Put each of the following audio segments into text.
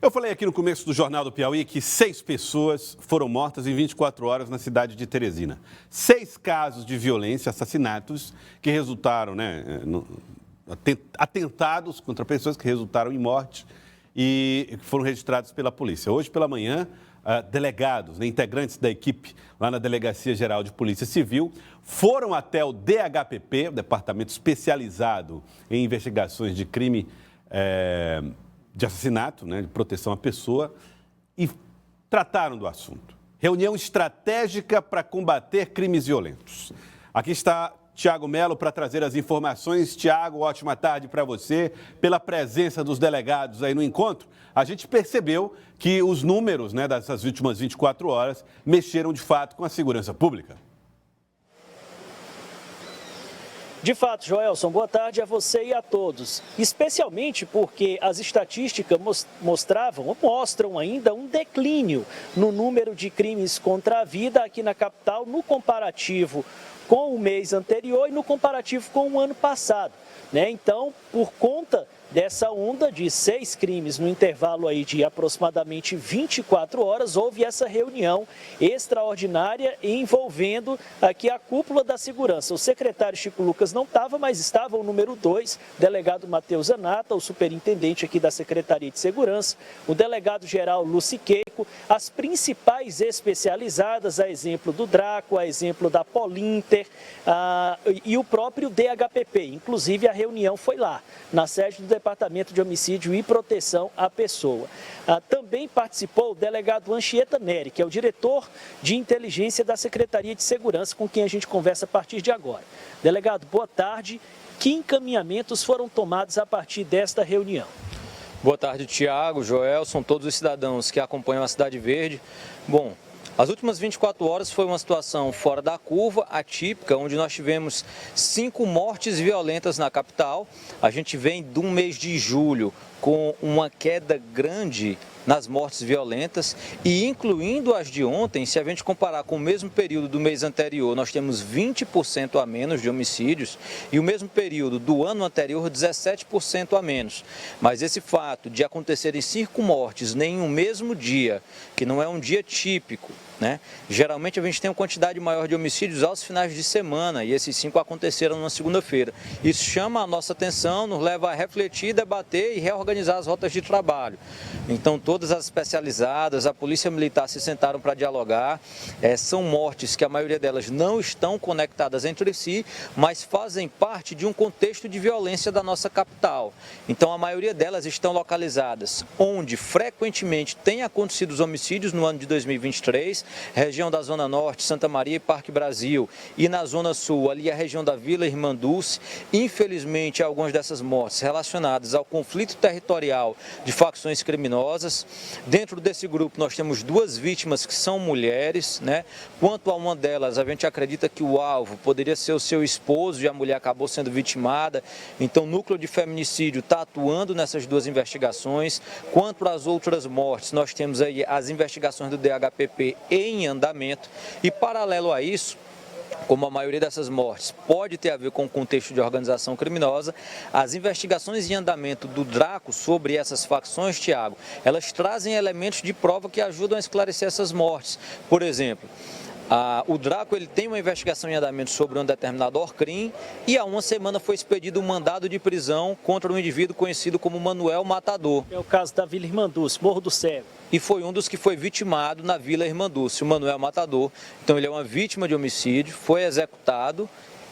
Eu falei aqui no começo do Jornal do Piauí que 6 pessoas foram mortas em 24 horas na cidade de Teresina. 6 casos de violência, assassinatos, que resultaram, atentados contra pessoas que resultaram em morte e foram registrados pela polícia. Hoje pela manhã, delegados, integrantes da equipe lá na Delegacia Geral de Polícia Civil, foram até o DHPP, o Departamento Especializado em Investigações de Crime de assassinato, de proteção à pessoa, e trataram do assunto. Reunião estratégica para combater crimes violentos. Aqui está Tiago Melo para trazer as informações. Tiago, ótima tarde para você. Pela presença dos delegados aí no encontro, a gente percebeu que os números dessas últimas 24 horas mexeram de fato com a segurança pública. De fato, Joelson, boa tarde a você e a todos. Especialmente porque as estatísticas mostram ainda um declínio no número de crimes contra a vida aqui na capital, no comparativo com o mês anterior e no comparativo com o ano passado. Então, por conta dessa onda de 6 crimes no intervalo aí de aproximadamente 24 horas, houve essa reunião extraordinária envolvendo aqui a cúpula da segurança. O secretário Chico Lucas não estava, mas estava o número 2, delegado Matheus Anata, o superintendente aqui da Secretaria de Segurança, o delegado-geral Luci Queico, as principais especializadas, a exemplo do Draco, a exemplo da Polinter e o próprio DHPP. Inclusive, a reunião foi lá, na sede do Departamento de Homicídio e Proteção à Pessoa. Também participou o delegado Anchieta Neri, que é o diretor de inteligência da Secretaria de Segurança, com quem a gente conversa a partir de agora. Delegado, boa tarde. Que encaminhamentos foram tomados a partir desta reunião? Boa tarde, Tiago, Joelson, todos os cidadãos que acompanham a Cidade Verde. Bom, as últimas 24 horas foi uma situação fora da curva, atípica, onde nós tivemos 5 mortes violentas na capital. A gente vem de um mês de julho com uma queda grande nas mortes violentas e incluindo as de ontem, se a gente comparar com o mesmo período do mês anterior, nós temos 20% a menos de homicídios e o mesmo período do ano anterior, 17% a menos. Mas esse fato de acontecerem 5 mortes em um mesmo dia, que não é um dia típico, geralmente a gente tem uma quantidade maior de homicídios aos finais de semana e esses 5 aconteceram na segunda-feira. Isso chama a nossa atenção, nos leva a refletir, debater e reorganizar as rotas de trabalho. Então, todas as especializadas, a Polícia Militar se sentaram para dialogar. São mortes que a maioria delas não estão conectadas entre si, mas fazem parte de um contexto de violência da nossa capital. Então, a maioria delas estão localizadas onde frequentemente tem acontecido os homicídios no ano de 2023, região da Zona Norte, Santa Maria e Parque Brasil, e na Zona Sul, ali a região da Vila Irmã Dulce. Infelizmente, algumas dessas mortes relacionadas ao conflito territorial de facções criminosas. Dentro desse grupo, nós temos 2 vítimas que são mulheres, Quanto a uma delas, a gente acredita que o alvo poderia ser o seu esposo e a mulher acabou sendo vitimada. Então, o núcleo de feminicídio está atuando nessas 2 investigações. Quanto às outras mortes, nós temos aí as investigações do DHPP em andamento e, paralelo a isso, como a maioria dessas mortes pode ter a ver com o contexto de organização criminosa, as investigações em andamento do Draco sobre essas facções, Tiago, elas trazem elementos de prova que ajudam a esclarecer essas mortes. Por exemplo, o Draco ele tem uma investigação em andamento sobre um determinado Orcrim e há uma semana foi expedido um mandado de prisão contra um indivíduo conhecido como Manuel Matador. É o caso da Vila Irmã Dulce, Morro do Cego. E foi um dos que foi vitimado na Vila Irmã Dulce, o Manuel Matador. Então ele é uma vítima de homicídio, foi executado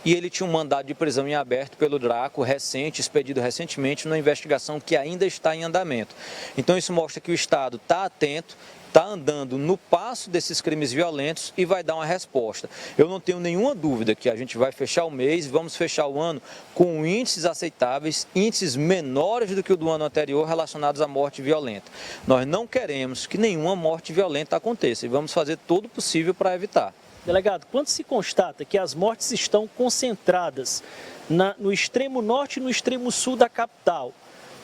e ele tinha um mandado de prisão em aberto pelo Draco, expedido recentemente, numa investigação que ainda está em andamento. Então isso mostra que o Estado está atento, está andando no passo desses crimes violentos e vai dar uma resposta. Eu não tenho nenhuma dúvida que a gente vai fechar o mês, vamos fechar o ano com índices aceitáveis, índices menores do que o do ano anterior relacionados à morte violenta. Nós não queremos que nenhuma morte violenta aconteça e vamos fazer todo o possível para evitar. Delegado, quando se constata que as mortes estão concentradas no extremo norte e no extremo sul da capital,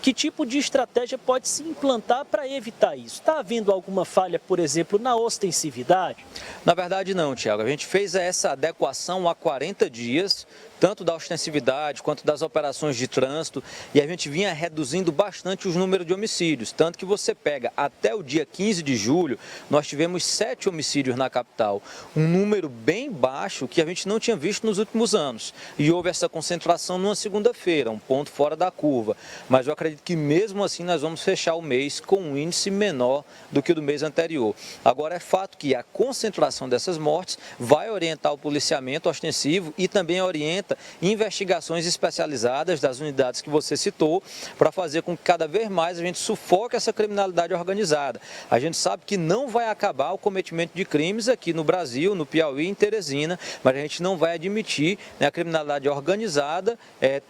que tipo de estratégia pode se implantar para evitar isso? Está havendo alguma falha, por exemplo, na ostensividade? Na verdade não, Tiago. A gente fez essa adequação há 40 dias tanto da ostensividade quanto das operações de trânsito, e a gente vinha reduzindo bastante os números de homicídios, tanto que você pega até o dia 15 de julho, nós tivemos 7 homicídios na capital, um número bem baixo que a gente não tinha visto nos últimos anos, e houve essa concentração numa segunda-feira, um ponto fora da curva, mas eu acredito que mesmo assim nós vamos fechar o mês com um índice menor do que o do mês anterior. Agora é fato que a concentração dessas mortes vai orientar o policiamento ostensivo e também orienta investigações especializadas das unidades que você citou para fazer com que cada vez mais a gente sufoque essa criminalidade organizada. A gente sabe que não vai acabar o cometimento de crimes aqui no Brasil, no Piauí e em Teresina, mas a gente não vai admitir, né, a criminalidade organizada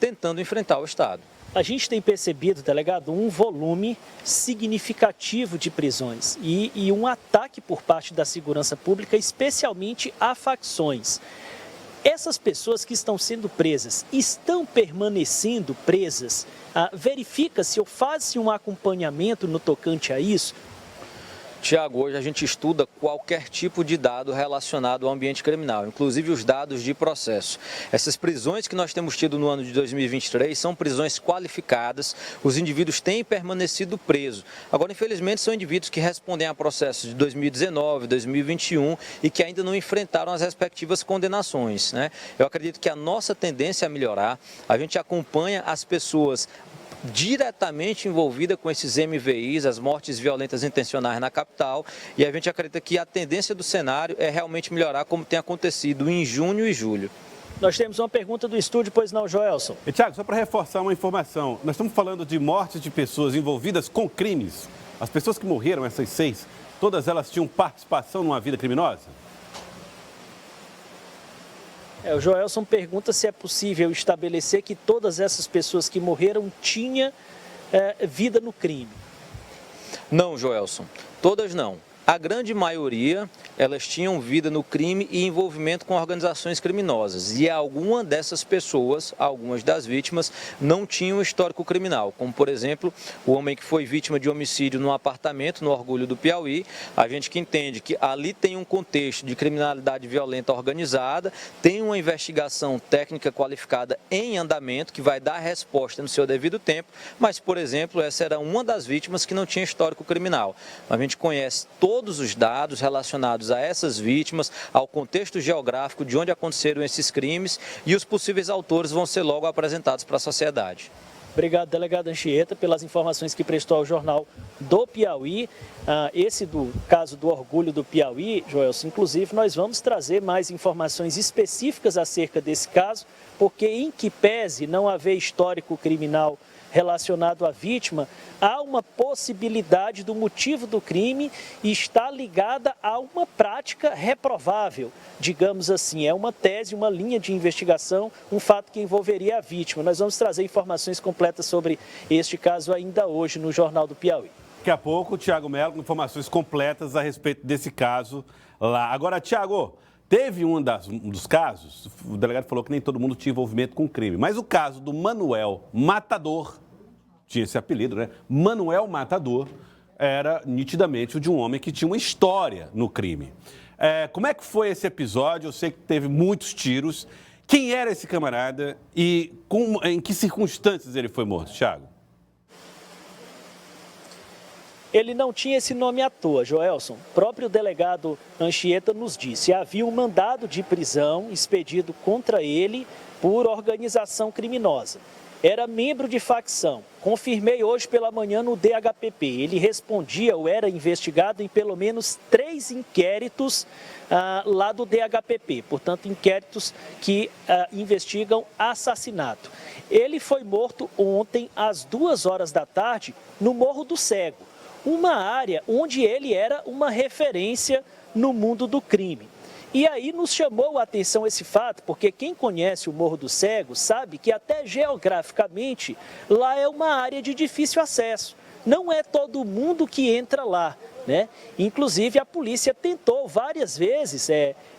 tentando enfrentar o Estado. A gente tem percebido, delegado, um volume significativo de prisões e um ataque por parte da segurança pública, especialmente a facções. Essas pessoas que estão sendo presas, estão permanecendo presas? Verifica-se ou faz-se um acompanhamento no tocante a isso? Tiago, hoje a gente estuda qualquer tipo de dado relacionado ao ambiente criminal, inclusive os dados de processo. Essas prisões que nós temos tido no ano de 2023 são prisões qualificadas, os indivíduos têm permanecido presos. Agora, infelizmente, são indivíduos que respondem a processos de 2019, 2021 e que ainda não enfrentaram as respectivas condenações, né? Eu acredito que a nossa tendência é melhorar, a gente acompanha as pessoas diretamente envolvida com esses MVIs, as mortes violentas intencionais na capital, e a gente acredita que a tendência do cenário é realmente melhorar, como tem acontecido em junho e julho. Nós temos uma pergunta do estúdio, pois não, Joelson? E, Tiago, só para reforçar uma informação, nós estamos falando de mortes de pessoas envolvidas com crimes. As pessoas que morreram, essas 6, todas elas tinham participação numa vida criminosa? O Joelson pergunta se é possível estabelecer que todas essas pessoas que morreram tinham vida no crime. Não, Joelson, todas não. A grande maioria, elas tinham vida no crime e envolvimento com organizações criminosas. E alguma dessas pessoas, algumas das vítimas, não tinham histórico criminal. Como, por exemplo, o homem que foi vítima de homicídio num apartamento, no Orgulho do Piauí. A gente que entende que ali tem um contexto de criminalidade violenta organizada, tem uma investigação técnica qualificada em andamento, que vai dar resposta no seu devido tempo. Mas, por exemplo, essa era uma das vítimas que não tinha histórico criminal. A gente conhece todos os dados relacionados a essas vítimas, ao contexto geográfico de onde aconteceram esses crimes, e os possíveis autores vão ser logo apresentados para a sociedade. Obrigado, delegado Anchieta, pelas informações que prestou ao Jornal do Piauí. Esse do caso do Orgulho do Piauí, Joelson, inclusive nós vamos trazer mais informações específicas acerca desse caso, porque em que pese não haver histórico criminal relacionado à vítima, há uma possibilidade do motivo do crime estar ligada a uma prática reprovável, digamos assim. É uma tese, uma linha de investigação, um fato que envolveria a vítima. Nós vamos trazer informações completas sobre este caso ainda hoje no Jornal do Piauí. Daqui a pouco, o Tiago Melo com informações completas a respeito desse caso lá. Agora, Tiago, teve um dos casos, o delegado falou que nem todo mundo tinha envolvimento com crime, mas o caso do Manuel Matador, tinha esse apelido, né? Manuel Matador era nitidamente o de um homem que tinha uma história no crime. Como é que foi esse episódio? Eu sei que teve muitos tiros. Quem era esse camarada e em que circunstâncias ele foi morto, Thiago? Ele não tinha esse nome à toa, Joelson. O próprio delegado Anchieta nos disse: havia um mandado de prisão expedido contra ele por organização criminosa. Era membro de facção. Confirmei hoje pela manhã no DHPP. Ele respondia ou era investigado em pelo menos 3 inquéritos lá do DHPP. Portanto, inquéritos que investigam assassinato. Ele foi morto ontem às 2 horas da tarde no Morro do Cego, uma área onde ele era uma referência no mundo do crime. E aí nos chamou a atenção esse fato, porque quem conhece o Morro do Cego sabe que até geograficamente lá é uma área de difícil acesso. Não é todo mundo que entra lá, né? Inclusive a polícia tentou várias vezes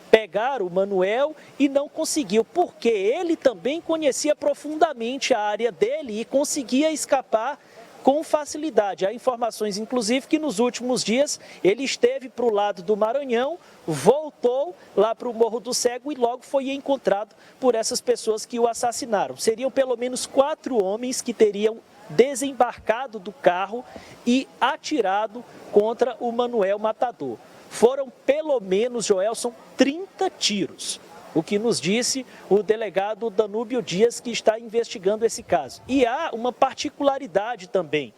pegar o Manuel e não conseguiu, porque ele também conhecia profundamente a área dele e conseguia escapar com facilidade. Há informações, inclusive, que nos últimos dias ele esteve para o lado do Maranhão, voltou lá para o Morro do Cego e logo foi encontrado por essas pessoas que o assassinaram. Seriam pelo menos 4 homens que teriam desembarcado do carro e atirado contra o Manuel Matador. Foram pelo menos, Joelson, 30 tiros. O que nos disse o delegado Danúbio Dias, que está investigando esse caso. E há uma particularidade também,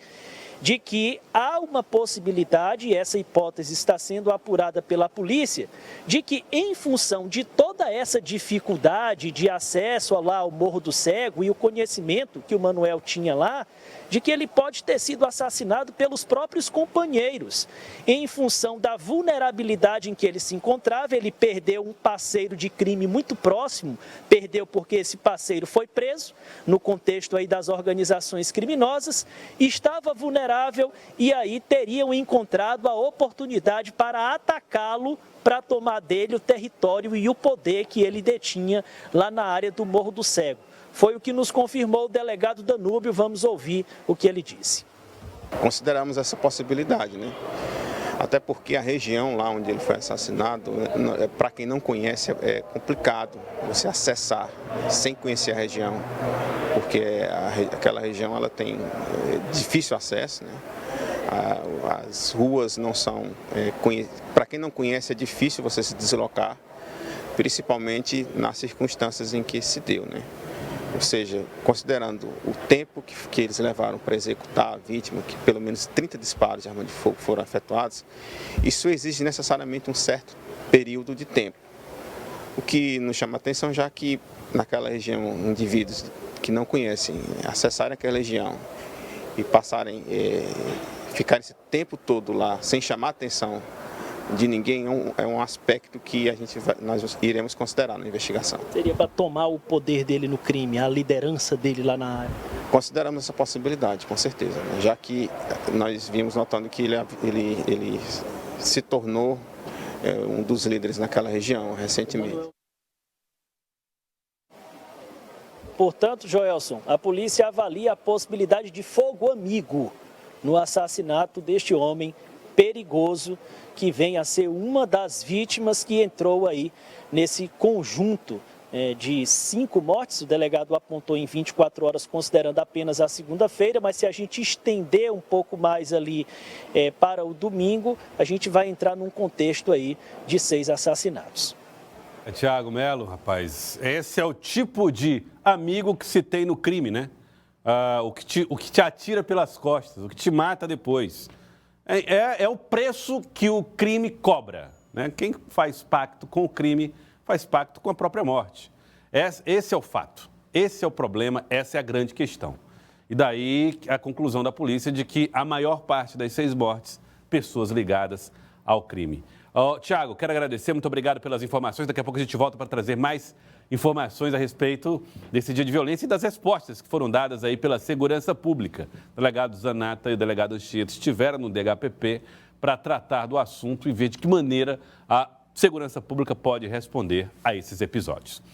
de que há uma possibilidade, e essa hipótese está sendo apurada pela polícia, de que em função de toda essa dificuldade de acesso lá ao Morro do Cego e o conhecimento que o Manuel tinha lá, de que ele pode ter sido assassinado pelos próprios companheiros. Em função da vulnerabilidade em que ele se encontrava, ele perdeu um parceiro de crime muito próximo, perdeu porque esse parceiro foi preso, no contexto aí das organizações criminosas, estava vulnerável e aí teriam encontrado a oportunidade para atacá-lo, para tomar dele o território e o poder que ele detinha lá na área do Morro do Cego. Foi o que nos confirmou o delegado Danúbio. Vamos ouvir o que ele disse. Consideramos essa possibilidade, né? Até porque a região lá onde ele foi assassinado, para quem não conhece, é complicado você acessar sem conhecer a região, porque aquela região ela tem difícil acesso, né? As ruas não são... para quem não conhece, é difícil você se deslocar, principalmente nas circunstâncias em que se deu, né? Ou seja, considerando o tempo que eles levaram para executar a vítima, que pelo menos 30 disparos de arma de fogo foram efetuados, isso exige necessariamente um certo período de tempo. O que nos chama a atenção, já que naquela região, indivíduos que não conhecem, acessarem aquela região e passarem, ficarem esse tempo todo lá sem chamar a atenção de ninguém, é um aspecto que nós iremos considerar na investigação. Seria para tomar o poder dele no crime, a liderança dele lá na área? Consideramos essa possibilidade, com certeza, né? Já que nós vimos notando que ele se tornou um dos líderes naquela região recentemente. Portanto, Joelson, a polícia avalia a possibilidade de fogo amigo no assassinato deste homem perigoso, que vem a ser uma das vítimas que entrou aí nesse conjunto de 5 mortes. O delegado apontou em 24 horas, considerando apenas a segunda-feira, mas se a gente estender um pouco mais ali para o domingo, a gente vai entrar num contexto aí de 6 assassinatos. Tiago Melo, rapaz, esse é o tipo de amigo que se tem no crime, né? O que te atira pelas costas, o que te mata depois. É o preço que o crime cobra, né? Quem faz pacto com o crime faz pacto com a própria morte. Esse é o fato, esse é o problema, essa é a grande questão. E daí a conclusão da polícia de que a maior parte das 6 mortes, pessoas ligadas ao crime. Tiago, quero agradecer, muito obrigado pelas informações. Daqui a pouco a gente volta para trazer mais informações a respeito desse dia de violência e das respostas que foram dadas aí pela segurança pública. O delegado Zanata e o delegado Anchieta estiveram no DHPP para tratar do assunto e ver de que maneira a segurança pública pode responder a esses episódios.